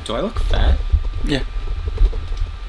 Do I look fat? Yeah.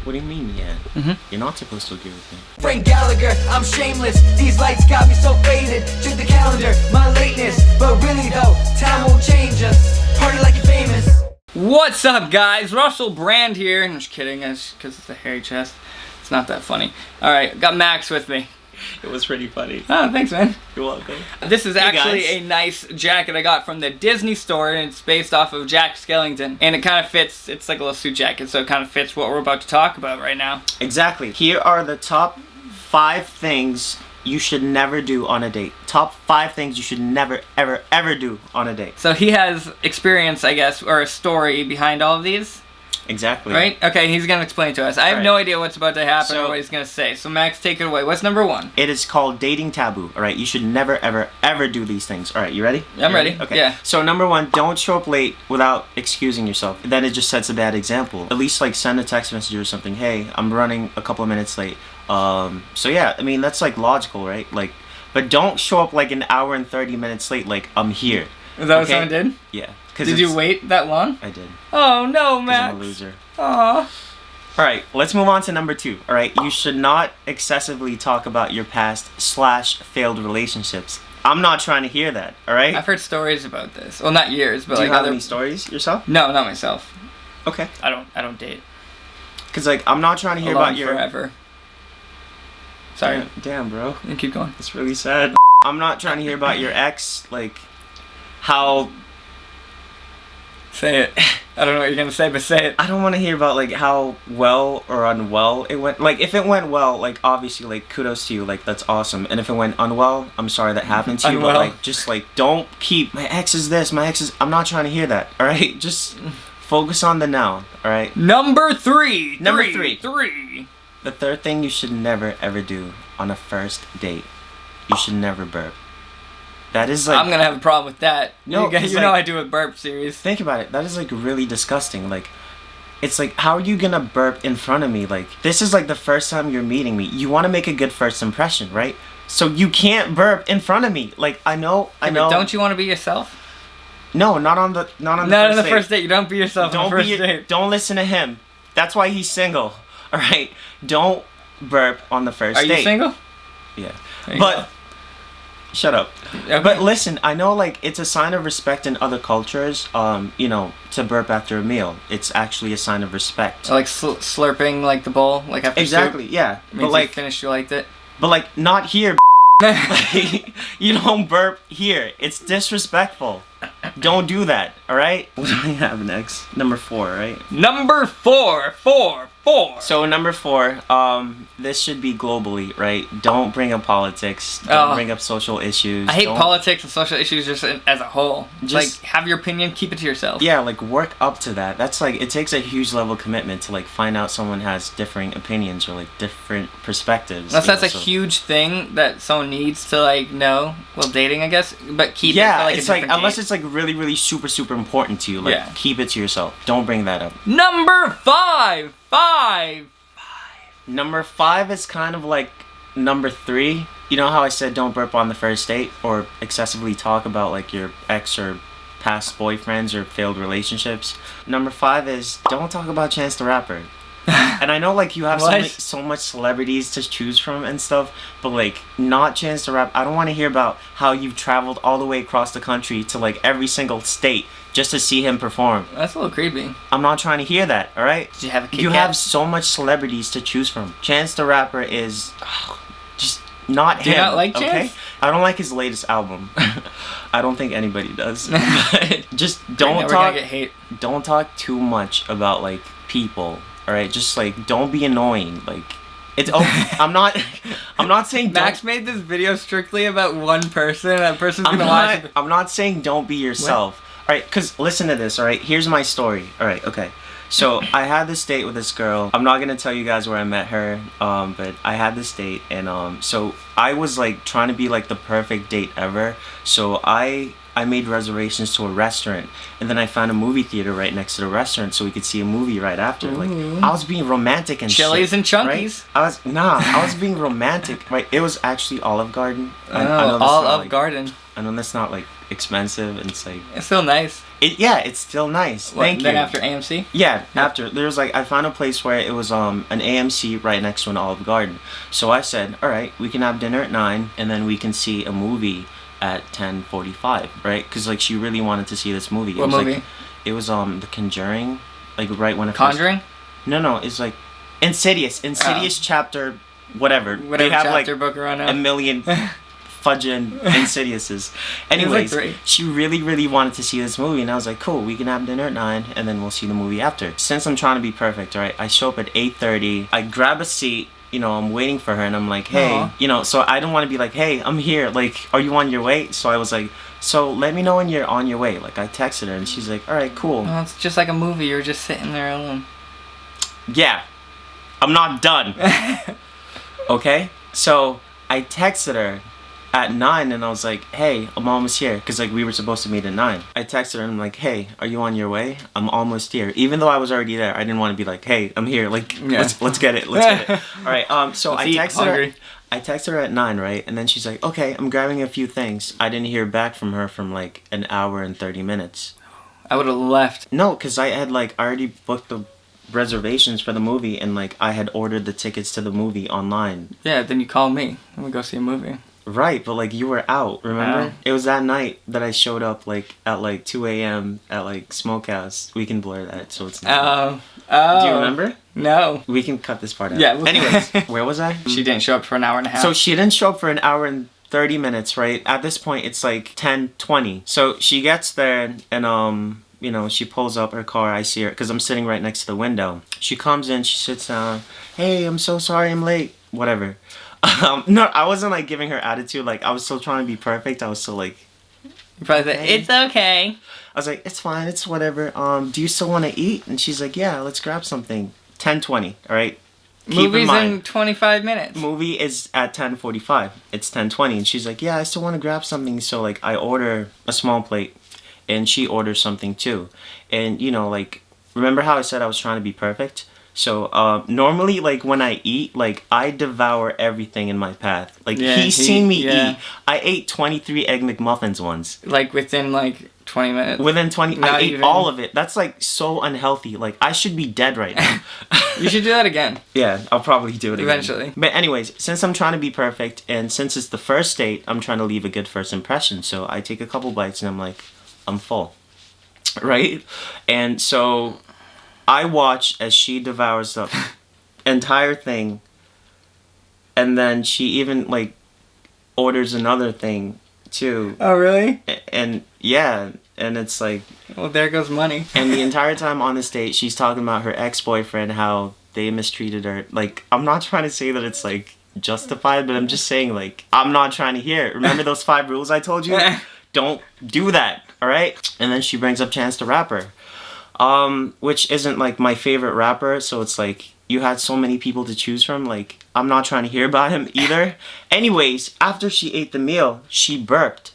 What do you mean, yeah? Mm-hmm. You're not supposed to agree with me. Frank Gallagher, I'm shameless. These lights got me so faded. Check the calendar, my lateness. But really though, time won't change us. Party like you're famous. What's up, guys? Russell Brand here. I'm just kidding, guys, because it's a hairy chest. It's not that funny. Alright, got Max with me. It was pretty funny. Oh, thanks, man. You're welcome. This is actually guys. a nice jacket I got from the Disney store, and it's based off of Jack Skellington. And it kind of fits, it's like a little suit jacket, so it kind of fits what we're about to talk about right now. Exactly. Here are the top 5 things you should never do on a date. Top 5 things you should never, ever, ever do on a date. So he has experience, I guess, or a story behind all of these. Exactly. Right? Okay, he's going to explain to us. I have Right. no idea what's about to happen So- or what he's going to say. So Max, take it away. What's number 1? It is called dating taboo, alright? You should never, ever, ever do these things. Alright, you ready? I'm You ready. Okay. Yeah. So number 1, don't show up late without excusing yourself. Then it just sets a bad example. At least like send a text message or something. Hey, I'm running a couple of minutes late. So yeah, I mean that's like logical, right? Like, but don't show up like an hour and 30 minutes late like I'm here. Is that what Okay? someone did? Yeah. Did you wait that long? I did. Oh, no, 'Cause Max. I'm a loser. Aw. Alright, let's move on to number 2. Alright, you should not excessively talk about your past / failed relationships. I'm not trying to hear that, alright? I've heard stories about this. Well, not yours, but Do like you have other... any stories yourself? No, not myself. Okay. I don't date. Because, like, I'm not trying to hear Alone about your... forever. Sorry. Damn, bro. You keep going. It's really sad. I'm not trying to hear about your ex, like, how... Say it. I don't know what you're gonna say, but say it. I don't want to hear about, like, how well or unwell it went. Like, if it went well, like, obviously, like, kudos to you. Like, that's awesome. And if it went unwell, I'm sorry that happened to you. Unwell. But, like, just, like, don't keep, my ex is this, my ex is... I'm not trying to hear that, alright? Just focus on the now, alright? Number 3. Number three. 3. The third thing you should never, ever do on a first date. You should never burp. That is, like... I'm gonna have a problem with that. No, you guys, 'cause, you know like- I do a burp series. Think about it. That is, like, really disgusting. Like, it's like, how are you gonna burp in front of me? Like, this is, like, the first time you're meeting me. You want to make a good first impression, right? So you can't burp in front of me. Like, I know. But don't you want to be yourself? No, not on the first date. You don't be yourself on the first date. Don't listen to him. That's why he's single. All right. Don't burp on the first Are date. you single? Yeah. There you But go. shut up. Okay. But listen, I know, like, it's a sign of respect in other cultures, you know, to burp after a meal. It's actually a sign of respect. Like slurping like the bowl, like after Exactly, soup. yeah. Means But, you like, finished, you liked it. not here. Like, you don't burp here. It's disrespectful. Don't do that, alright? What do I have next? Number 4, right? Number 4. So number 4, this should be globally, right? Don't bring up politics. Don't bring up social issues. I hate don't- politics and social issues just as a whole. Just- like, have your opinion, keep it to yourself. Yeah, like, work up to that. That's, like, it takes a huge level of commitment to, like, find out someone has differing opinions or, like, different perspectives. Unless you that's know, a so- huge thing that someone needs to, like, know while dating, I guess. But keep it Yeah, for, like, it's a like, different unless date. it's, like, really, really super, super important to you, like, Yeah. keep it to yourself. Don't bring that up. Number 5. Number 5 is kind of like number 3. You know how I said don't burp on the first date or excessively talk about, like, your ex or past boyfriends or failed relationships? Number 5 is don't talk about Chance the Rapper. And I know, like, you have What? so much celebrities to choose from and stuff, but, like, not Chance the Rapper. I don't want to hear about how you've traveled all the way across the country to, like, every single state just to see him perform. That's a little creepy. I'm not trying to hear that, alright? Did you have a Kit You Kat? have so much celebrities to choose from. Chance the Rapper is just not Do you him. not like okay? Chance? I don't like his latest album. I don't think anybody does. But just Right now don't we're gonna talk. get hate. Don't talk too much about, like, people. All right, just, like, don't be annoying. Like, it's. Oh, I'm not saying. Max made this video strictly about one person. That person's I'm gonna watch not, it. I'm not saying don't be yourself. All right, because listen to this, all right? Here's my story. All right, okay. So I had this date with this girl. I'm not going to tell you guys where I met her, but I had this date. And so I was, like, trying to be, like, the perfect date ever. So I made reservations to a restaurant. And then I found a movie theater right next to the restaurant so we could see a movie right after. Like, I was being romantic and Chili's shit, and Chunkies. Right? I was being romantic, right? It was actually Olive Garden. I know that's All not, of like, Garden. I know that's not, like, expensive, and it's like, It's still nice. It's still nice. Thank you. Then after AMC? Yeah, after there's like I found a place where it was an AMC right next to an Olive Garden. So I said, all right, we can have dinner at 9, and then we can see a movie at 10:45, right? Because like she really wanted to see this movie. What movie? It was The Conjuring, like right when it Conjuring? No, it's like Insidious chapter whatever. Whatever they have chapter like book around a million fudging Insidiouses. Anyways, like 3. she really wanted to see this movie, and I was like, cool, we can have dinner at 9, and then we'll see the movie after. Since I'm trying to be perfect, right? I show up at 8:30. I grab a seat. You know, I'm waiting for her, and I'm like, hey, Aww. you know, so I don't want to be like, hey, I'm here. Like, are you on your way? So I was like, so let me know when you're on your way. Like, I texted her, and she's like, all right, cool. Well, it's just like a movie. You're just sitting there alone. Yeah, I'm not done. Okay? So I texted her at 9, and I was like, hey, I'm almost here. Because, like, we were supposed to meet at 9. I texted her, and I'm like, hey, are you on your way? I'm almost here. Even though I was already there, I didn't want to be like, hey, I'm here. Like, let's get it. Let's get it. All right, so I texted her. I texted her at 9, right? And then she's like, okay, I'm grabbing a few things. I didn't hear back from her from, like, an hour and 30 minutes. I would have left. No, because I had, like, already booked the reservations for the movie, and, like, I had ordered the tickets to the movie online. Yeah, then you call me, and we go see a movie. Right, but like you were out, remember? Oh. It was that night that I showed up like at like 2 a.m. at like Smokehouse. We can blur that so it's not. Oh. Do you remember? No. We can cut this part out. Yeah. Anyways, where was I? She didn't show up for an hour and a half. So she didn't show up for an hour and 30 minutes, right? At this point, it's like 10:20. So she gets there and you know, she pulls up her car. I see her because I'm sitting right next to the window. She comes in, she sits down. Hey, I'm so sorry I'm late. Whatever. No, I wasn't like giving her attitude. Like I was still trying to be perfect. I was still like, you probably said, it's okay. I was like, it's fine, it's whatever. Do you still want to eat? And she's like, yeah, let's grab something. 10:20. All right. Movie's in 25 minutes. Movie is at 10:45. It's 10:20, and she's like, yeah, I still want to grab something. So like, I order a small plate, and she orders something too. And you know, like, remember how I said I was trying to be perfect? So normally, like when I eat, like I devour everything in my path. Like he's seen me eat. I ate 23 egg McMuffins once. Like within like 20 minutes. Within 20, Not I ate even. all of it. That's like so unhealthy. Like I should be dead right now. You should do that again. Yeah, I'll probably do it again. Eventually. But anyways, since I'm trying to be perfect, and since it's the first date, I'm trying to leave a good first impression. So I take a couple bites, and I'm like, I'm full, right? And so I watch as she devours the entire thing, and then she even like orders another thing too. Oh really? And yeah, and it's like, well, there goes money. and the entire time on this date, she's talking about her ex-boyfriend, how they mistreated her. Like, I'm not trying to say that it's like justified, but I'm just saying like, I'm not trying to hear it. Remember those 5 rules I told you? Don't do that, all right? And then she brings up Chance the Rapper. Which isn't like my favorite rapper, so it's like you had so many people to choose from. Like I'm not trying to hear about him either. Anyways, after she ate the meal, she burped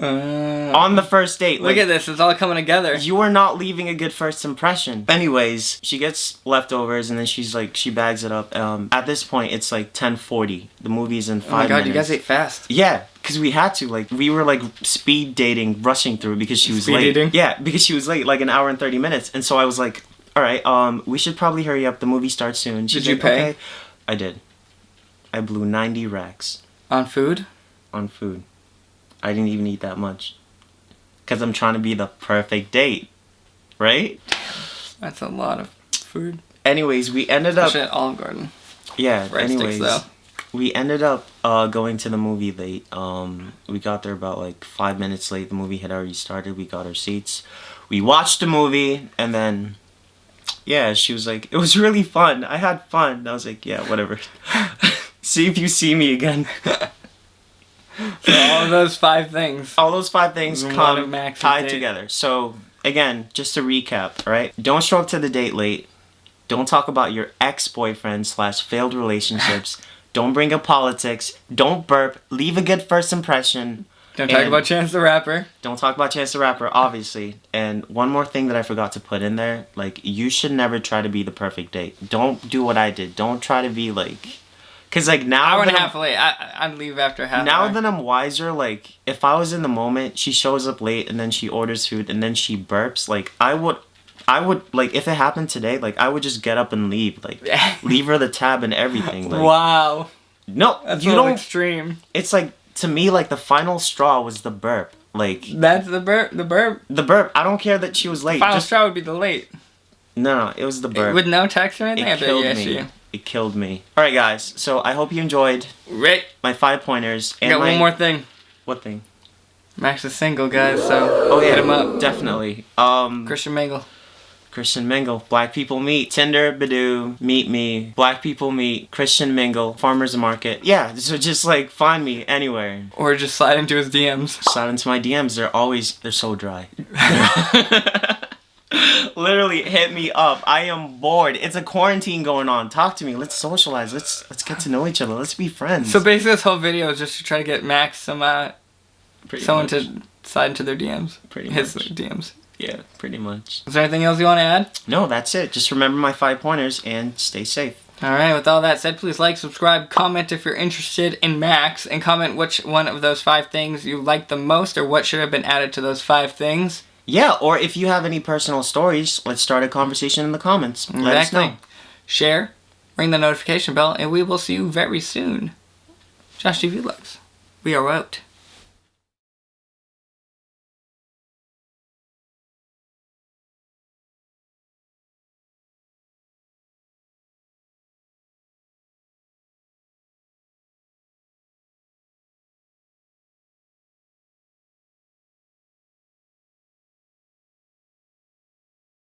on the first date. Look at this, it's all coming together. You are not leaving a good first impression. Anyways, she gets leftovers and then she's like, she bags it up. At this point, it's like 10:40. The movie's in 5 minutes. Oh my god, you guys ate fast. Yeah, because we had to. Like, we were like speed dating, rushing through because she was late. Dating? Yeah, because she was late, like an hour and 30 minutes. And so I was like, all right, we should probably hurry up. The movie starts soon. She's Did you like, pay? Okay. I did. I blew 90 racks. On food? On food. I didn't even eat that much. Because I'm trying to be the perfect date. Right? That's a lot of food. Anyways, we ended up... Especially at Olive Garden. Yeah, Breadsticks, anyways. though. We ended up going to the movie late. We got there about like 5 minutes late. The movie had already started. We got our seats. We watched the movie, and then... Yeah, she was like, it was really fun. I had fun. I was like, yeah, whatever. See if you see me again. So all of those 5 things. All those 5 things come Max's tied date. together. So, again, just to recap, all right? Don't show up to the date late. Don't talk about your ex-boyfriend / failed relationships. Don't bring up politics. Don't burp. Leave a good first impression. Don't talk about Chance the Rapper. Don't talk about Chance the Rapper, obviously. And one more thing that I forgot to put in there. Like, you should never try to be the perfect date. Don't do what I did. Don't try to be, like, Cause like now Hour and a that half late. I'd leave after half. now hour. that I'm wiser, like if I was in the moment, she shows up late and then she orders food and then she burps, like I would like if it happened today, like I would just get up and leave, like leave her the tab and everything. Like, wow. No, That's you a little don't. extreme. It's like to me, like the final straw was the burp. Like That's the burp. The burp. the burp. I don't care that she was late. Final Just straw would be the late. no, it was the burp. With no text or anything. I It bet killed yes, me. you. It killed me. All right, guys. So I hope you enjoyed Right. my 5 pointers and Got my one more thing. what thing? Max is single, guys. So Oh yeah, hit him up. definitely. Christian Mingle. Christian Mingle. Black people meet. Tinder, Badoo, meet me. Black people meet. Christian Mingle. Farmers Market. Yeah, so just like find me anywhere. Or just slide into his DMs. Slide into my DMs. They're so dry. Literally hit me up. I am bored. It's a quarantine going on. Talk to me. Let's socialize. Let's get to know each other. Let's be friends. So basically, this whole video is just to try to get Max someone Pretty to much. slide into their DMs. Pretty His much. DMs. Yeah, pretty much. Is there anything else you want to add? No, that's it. Just remember my 5 pointers and stay safe. All right. With all that said, please like, subscribe, comment if you're interested in Max, and comment which one of those 5 things you like the most, or what should have been added to those 5 things. Yeah, or if you have any personal stories, let's start a conversation in the comments. Let us know. Share, ring the notification bell, and we will see you very soon. Josh TV Vlogs. We are out.